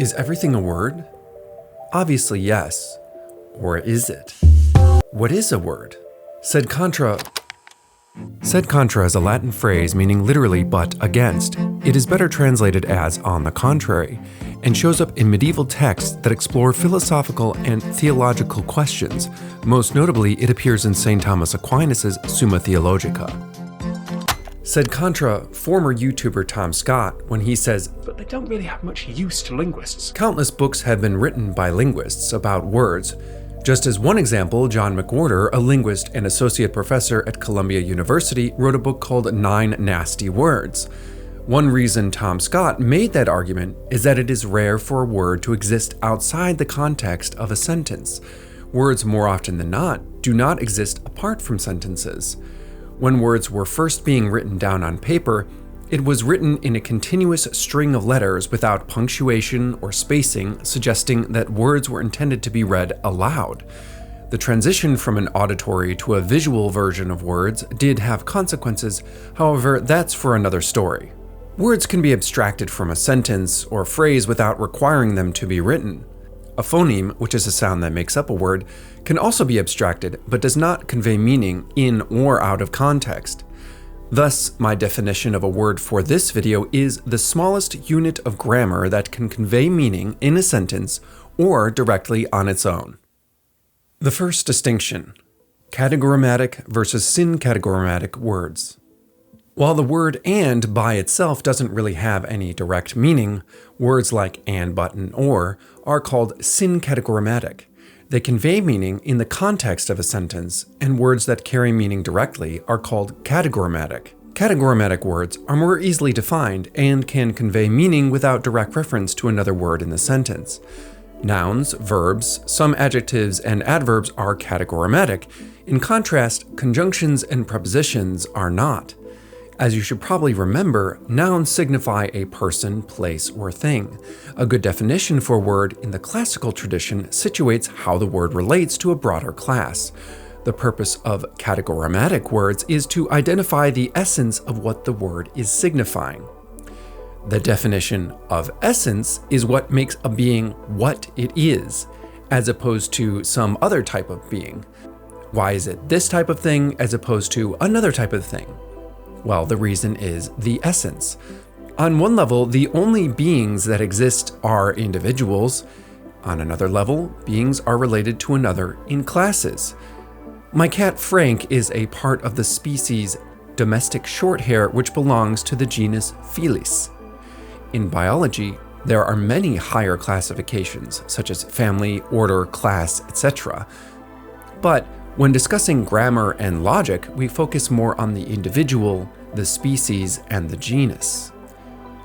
Is everything a word? Obviously yes. Or is it? What is a word? Sed contra is a Latin phrase meaning literally but against. It is better translated as on the contrary, and shows up in medieval texts that explore philosophical and theological questions. Most notably, it appears in St. Thomas Aquinas' Summa Theologica. Said contra former YouTuber Tom Scott when he says, "But they don't really have much use to linguists." Countless books have been written by linguists about words. Just as one example, John McWhorter, a linguist and associate professor at Columbia University, wrote a book called 9 Nasty Words. One reason Tom Scott made that argument is that it is rare for a word to exist outside the context of a sentence. Words, more often than not, do not exist apart from sentences. When words were first being written down on paper, it was written in a continuous string of letters without punctuation or spacing, suggesting that words were intended to be read aloud. The transition from an auditory to a visual version of words did have consequences, however, that's for another story. Words can be abstracted from a sentence or phrase without requiring them to be written. A phoneme, which is a sound that makes up a word, can also be abstracted but does not convey meaning in or out of context. Thus, my definition of a word for this video is the smallest unit of grammar that can convey meaning in a sentence or directly on its own. The first distinction: categorematic versus syncategorematic words. While the word and by itself doesn't really have any direct meaning, words like and, but, and or are called syncategorematic. They convey meaning in the context of a sentence, and words that carry meaning directly are called categorematic. Categorematic words are more easily defined and can convey meaning without direct reference to another word in the sentence. Nouns, verbs, some adjectives, and adverbs are categorematic. In contrast, conjunctions and prepositions are not. As you should probably remember, nouns signify a person, place, or thing. A good definition for a word in the classical tradition situates how the word relates to a broader class. The purpose of categorematic words is to identify the essence of what the word is signifying. The definition of essence is what makes a being what it is, as opposed to some other type of being. Why is it this type of thing as opposed to another type of thing? Well, the reason is the essence. On one level, the only beings that exist are individuals. On another level, beings are related to another in classes. My cat Frank is a part of the species domestic shorthair, which belongs to the genus Felis. In biology, there are many higher classifications, such as family, order, class, etc. But when discussing grammar and logic, we focus more on the individual, the species, and the genus.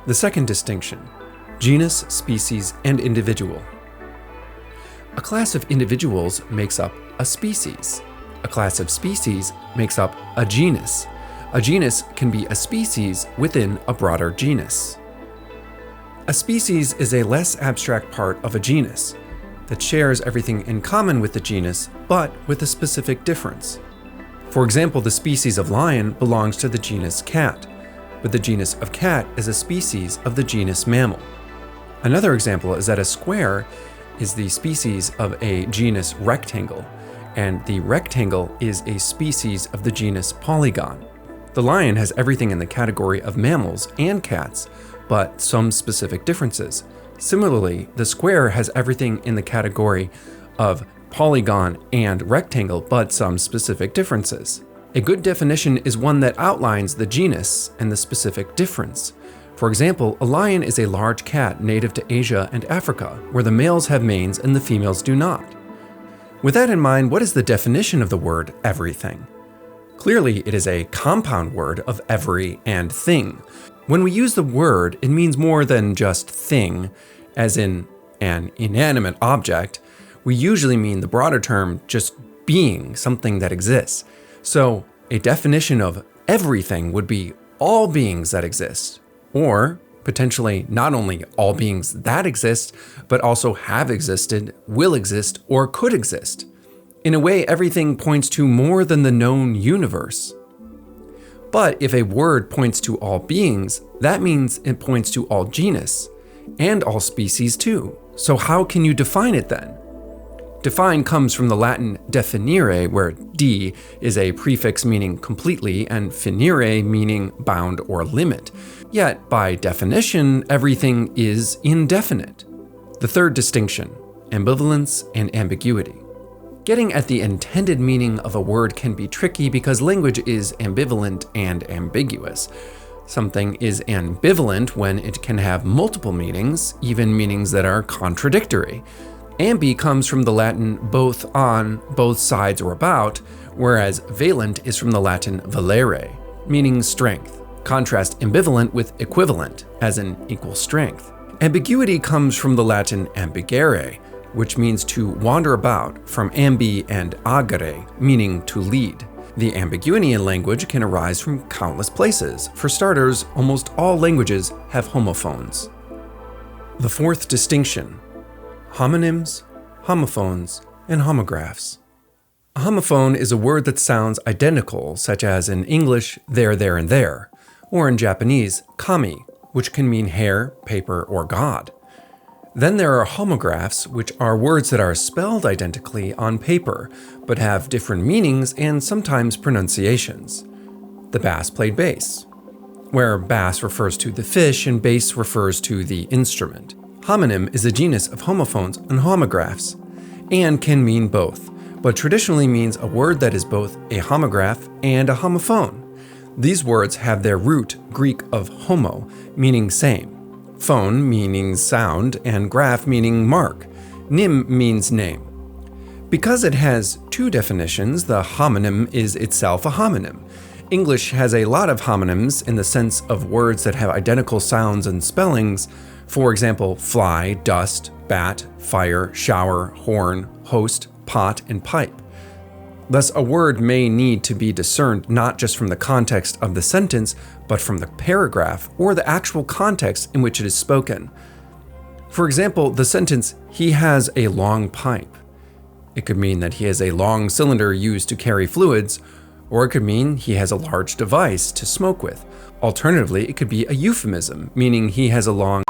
The second distinction: genus, species, and individual. A class of individuals makes up a species. A class of species makes up a genus. A genus can be a species within a broader genus. A species is a less abstract part of a genus that shares everything in common with the genus, but with a specific difference. For example, the species of lion belongs to the genus cat, but the genus of cat is a species of the genus mammal. Another example is that a square is the species of a genus rectangle, and the rectangle is a species of the genus polygon. The lion has everything in the category of mammals and cats, but some specific differences. Similarly, the square has everything in the category of polygon and rectangle, but some specific differences. A good definition is one that outlines the genus and the specific difference. For example, a lion is a large cat native to Asia and Africa, where the males have manes and the females do not. With that in mind, what is the definition of the word everything? Clearly, it is a compound word of every and thing. When we use the word, it means more than just thing, as in an inanimate object. We usually mean the broader term just being, something that exists. So, a definition of everything would be all beings that exist, or potentially not only all beings that exist, but also have existed, will exist, or could exist. In a way, everything points to more than the known universe. But if a word points to all beings, that means it points to all genus. and all species too. So how can you define it then? Define comes from the Latin definire, where de is a prefix meaning completely and finire meaning bound or limit. Yet, by definition, everything is indefinite. The third distinction, ambivalence and ambiguity. Getting at the intended meaning of a word can be tricky because language is ambivalent and ambiguous. Something is ambivalent when it can have multiple meanings, even meanings that are contradictory. Ambi comes from the Latin both on, both sides or about, whereas valent is from the Latin valere, meaning strength. Contrast ambivalent with equivalent, as in equal strength. Ambiguity comes from the Latin ambigere, which means to wander about, from ambi and agere, meaning to lead. The ambiguity in language can arise from countless places. For starters, almost all languages have homophones. The fourth distinction, homonyms, homophones, and homographs. A homophone is a word that sounds identical, such as in English, there, and there, or in Japanese, kami, which can mean hair, paper, or God. Then there are homographs, which are words that are spelled identically on paper, but have different meanings and sometimes pronunciations. The bass played bass, where bass refers to the fish and bass refers to the instrument. Homonym is a genus of homophones and homographs, and can mean both, but traditionally means a word that is both a homograph and a homophone. These words have their root Greek of homo, meaning same, phone meaning sound, and graph meaning mark. Nym means name. Because it has two definitions, the homonym is itself a homonym. English has a lot of homonyms in the sense of words that have identical sounds and spellings. For example, fly, dust, bat, fire, shower, horn, host, pot, and pipe. Thus, a word may need to be discerned not just from the context of the sentence, but from the paragraph or the actual context in which it is spoken. For example, the sentence, "He has a long pipe." It could mean that he has a long cylinder used to carry fluids, or it could mean he has a large device to smoke with. Alternatively, it could be a euphemism, meaning he has a long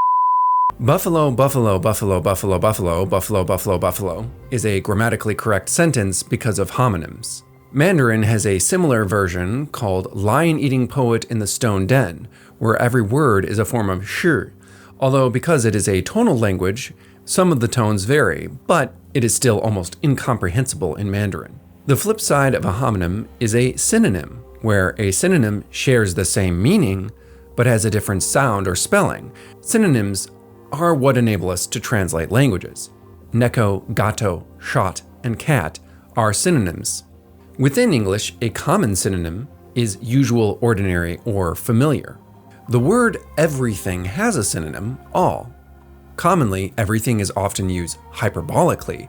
buffalo, buffalo, buffalo, buffalo, buffalo, buffalo, buffalo, buffalo is a grammatically correct sentence because of homonyms. Mandarin has a similar version called Lion-Eating Poet in the Stone Den, where every word is a form of shi, although because it is a tonal language, some of the tones vary, but it is still almost incomprehensible in Mandarin. The flip side of a homonym is a synonym, where a synonym shares the same meaning, but has a different sound or spelling. Synonyms are what enable us to translate languages. Neko, gato, shot, and cat are synonyms. Within English, a common synonym is usual, ordinary, or familiar. The word everything has a synonym, all. Commonly, everything is often used hyperbolically.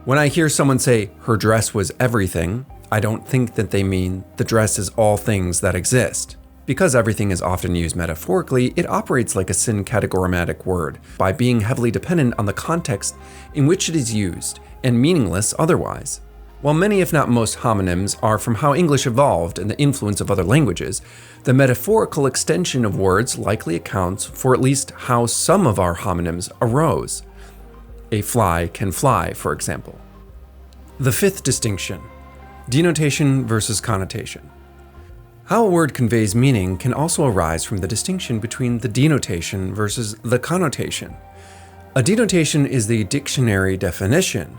When I hear someone say, her dress was everything, I don't think that they mean the dress is all things that exist. Because everything is often used metaphorically, it operates like a syncategorematic word by being heavily dependent on the context in which it is used and meaningless otherwise. While many, if not most, homonyms are from how English evolved and the influence of other languages, the metaphorical extension of words likely accounts for at least how some of our homonyms arose. A fly can fly, for example. The fifth distinction, denotation versus connotation. How a word conveys meaning can also arise from the distinction between the denotation versus the connotation. A denotation is the dictionary definition,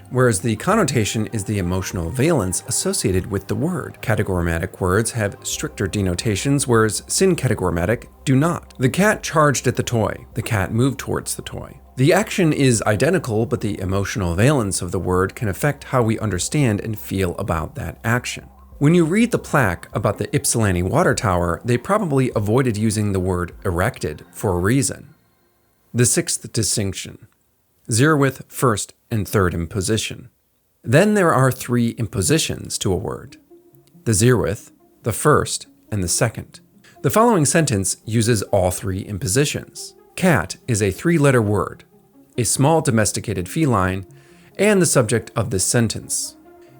whereas the connotation is the emotional valence associated with the word. Categorematic words have stricter denotations, whereas syncategorematic do not. The cat charged at the toy. The cat moved towards the toy. The action is identical, but the emotional valence of the word can affect how we understand and feel about that action. When you read the plaque about the Ypsilanti water tower, they probably avoided using the word erected for a reason. The sixth distinction, Zeroeth, first and third imposition. Then there are three impositions to a word, the zeroeth, the first, and the second. The following sentence uses all three impositions. Cat is a three-letter word, a small domesticated feline, and the subject of this sentence.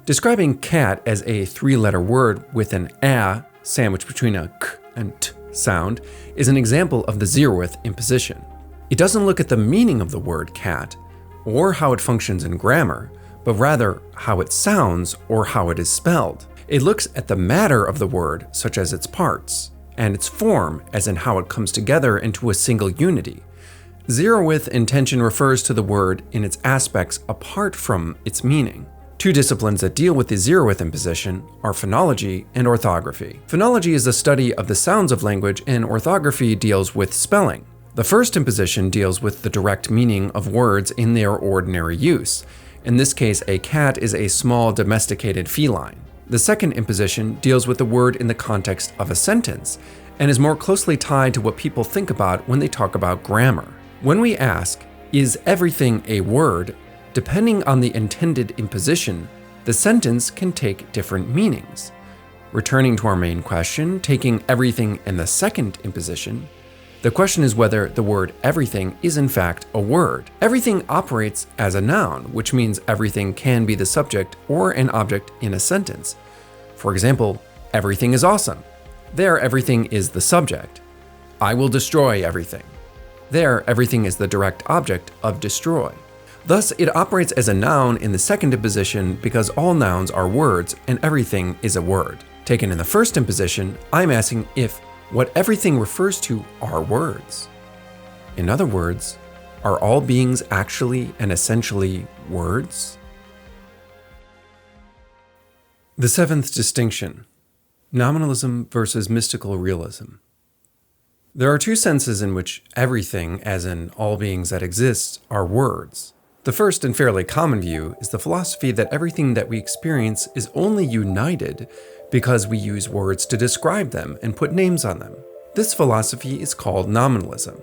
Describing cat as a three-letter word with an a sandwiched between a k and t sound is an example of the zeroeth imposition. It doesn't look at the meaning of the word cat, or how it functions in grammar, but rather how it sounds or how it is spelled. It looks at the matter of the word, such as its parts, and its form, as in how it comes together into a single unity. Zeroeth intention refers to the word in its aspects apart from its meaning. Two disciplines that deal with the zeroeth imposition are phonology and orthography. Phonology is the study of the sounds of language, and orthography deals with spelling. The first imposition deals with the direct meaning of words in their ordinary use. In this case, a cat is a small domesticated feline. The second imposition deals with the word in the context of a sentence, and is more closely tied to what people think about when they talk about grammar. When we ask, is everything a word? Depending on the intended imposition, the sentence can take different meanings. Returning to our main question, taking everything in the second imposition, the question is whether the word everything is in fact a word. Everything operates as a noun, which means everything can be the subject or an object in a sentence. For example, everything is awesome. There, everything is the subject. I will destroy everything. There, everything is the direct object of destroy. Thus, it operates as a noun in the second imposition because all nouns are words and everything is a word. Taken in the first imposition, I'm asking if what everything refers to are words. In other words, are all beings actually and essentially words? The seventh distinction: nominalism versus mystical realism. There are two senses in which everything, as in all beings that exist, are words. The first and fairly common view is the philosophy that everything that we experience is only united because we use words to describe them and put names on them. This philosophy is called nominalism.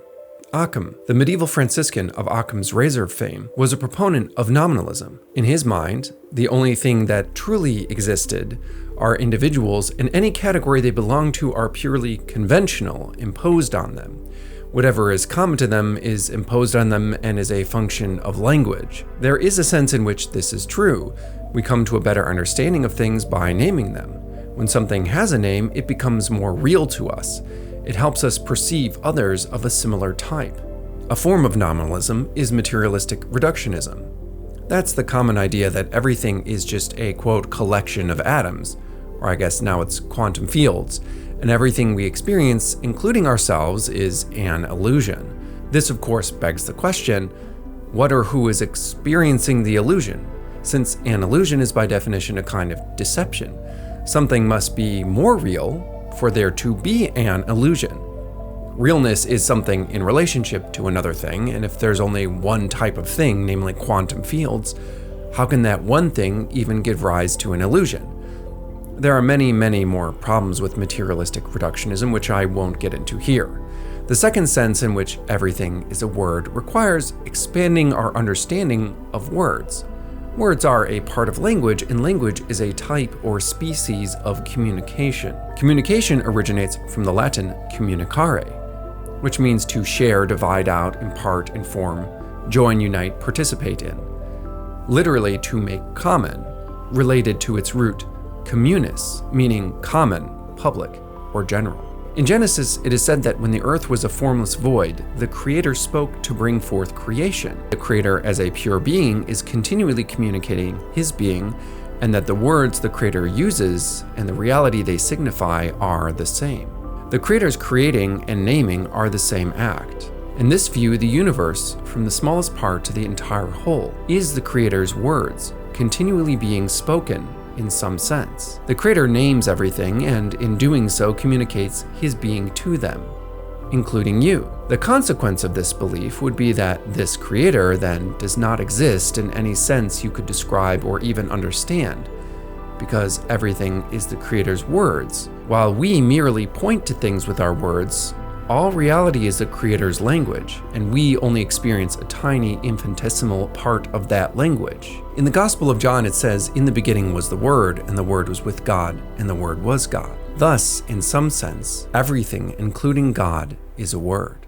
Occam, the medieval Franciscan of Occam's razor fame, was a proponent of nominalism. In his mind, the only thing that truly existed are individuals, and any category they belong to are purely conventional, imposed on them. Whatever is common to them is imposed on them and is a function of language. There is a sense in which this is true. We come to a better understanding of things by naming them. When something has a name, it becomes more real to us. It helps us perceive others of a similar type. A form of nominalism is materialistic reductionism. That's the common idea that everything is just a, quote, collection of atoms, or I guess now it's quantum fields, and everything we experience, including ourselves, is an illusion. This, of course, begs the question, what or who is experiencing the illusion? Since an illusion is by definition a kind of deception, something must be more real for there to be an illusion. Realness is something in relationship to another thing, and if there's only one type of thing, namely quantum fields, how can that one thing even give rise to an illusion? There are many, many more problems with materialistic reductionism, which I won't get into here. The second sense in which everything is a word requires expanding our understanding of words. Words are a part of language, and language is a type or species of communication. Communication originates from the Latin communicare, which means to share, divide out, impart, inform, join, unite, participate in. Literally, to make common, related to its root, communis, meaning common, public, or general. In Genesis, it is said that when the earth was a formless void, the Creator spoke to bring forth creation. The Creator, as a pure being, is continually communicating His being, and that the words the Creator uses and the reality they signify are the same. The Creator's creating and naming are the same act. In this view, the universe, from the smallest part to the entire whole, is the Creator's words, continually being spoken in some sense. The Creator names everything, and in doing so communicates His being to them, including you. The consequence of this belief would be that this Creator then does not exist in any sense you could describe or even understand, because everything is the Creator's words. While we merely point to things with our words, all reality is the Creator's language, and we only experience a tiny, infinitesimal part of that language. In the Gospel of John, it says, "In the beginning was the Word, and the Word was with God, and the Word was God." Thus, in some sense, everything, including God, is a word.